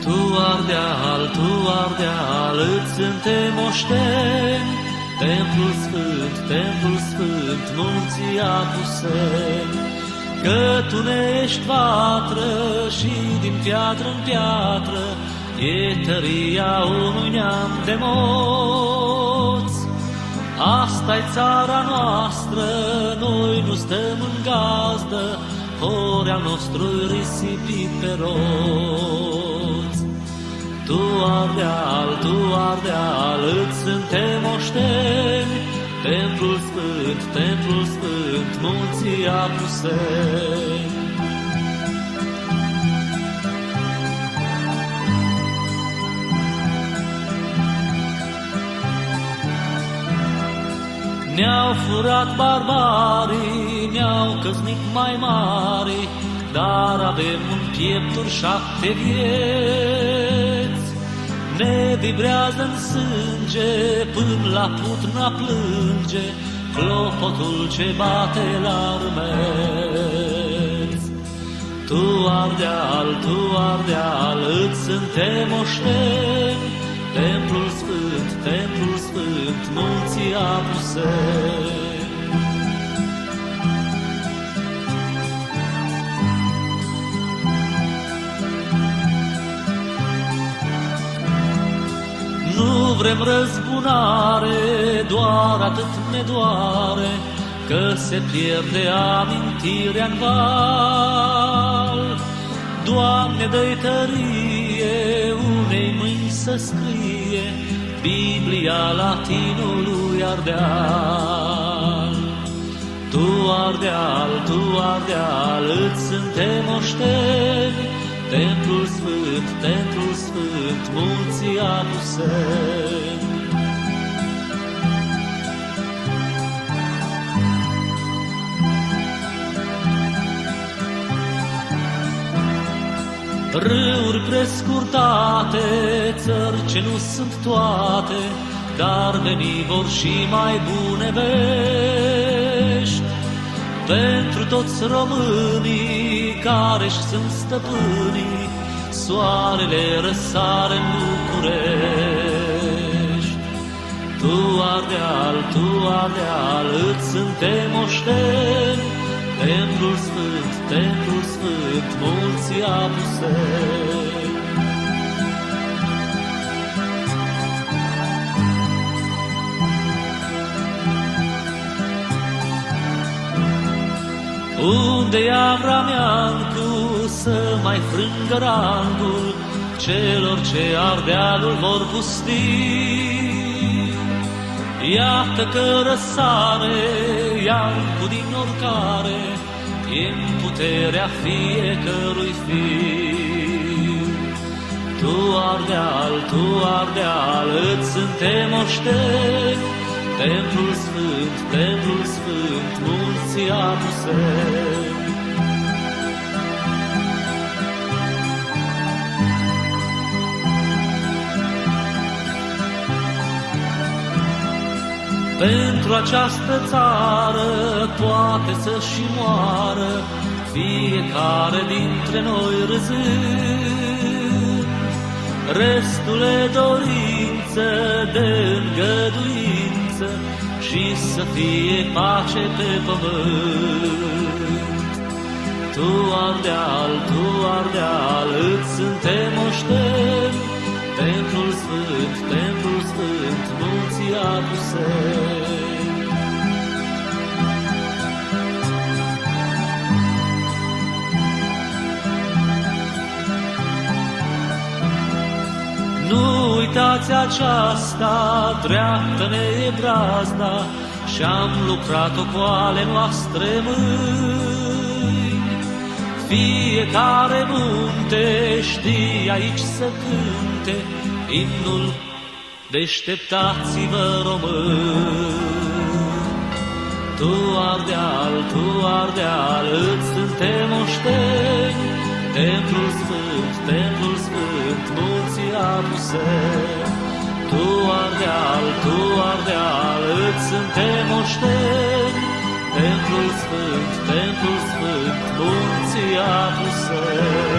Tu Ardeal, îți suntem oșteni, templul sfânt, munții Apuseni, că Tu ne-ești vatră și din piatră în piatră e tăria unui neam de moți. Asta-i țara noastră, noi nu stăm în gazdă, ori al nostru-i risipit pe roți. Tu Ardeal, îți suntem oșteni, templul sfânt, munții Apuseni. Ne-au furat barbarii, ne-au căznit mai mari, dar avem în piepturi 7 vieți. Ne vibrează în sânge, până la putna plânge, clopotul ce bate la râmeți. Tu Ardeal, îți suntem oșteni, templul sfânt, munții Apuseni. Nu vrem răzbunare, doar atât ne doare, că se pierde amintirea-n val. Doamne, dă-i tărie unei mâini să scrie Biblia latinului Ardeal. Tu Ardeal, îți suntem oșteni, templul sfânt, munții Apuseni. Râuri prescurtate, țări ce nu sunt toate, dar veni vor și mai bune vești pentru toți românii care-și sunt stăpânii. Soarele răsare în București. Tu Ardeal, îți suntem oșteni, templul sfânt, munții Apuseni. Unde-i Avrameancu să mai frângă rangul celor ce Ardealul vor pusti? Iată că răsare iancu din oricare, în puterea fiecărui fiu. Tu Ardeal, îți suntem oșteni, templul sfânt, munții Apuseni. Pentru această țară poate să-și moară fiecare dintre noi râzând. Restule dorință de îngăduință și să fie pace pe pământ. Tu Ardeal, îți suntem oșteni, templul sfânt, munții Apuseni. Nu uitați aceasta, dreaptă-ne e brazda, și-am lucrat-o cu ale noastre mâini. Fiecare munte știe aici să cânte imnul Deșteptați-vă români. Tu Ardeal, îți suntem oșteni, templul sfânt, munții Apuseni. Tu Ardeal, îți suntem oșteni, templul sfânt, munții Apuseni.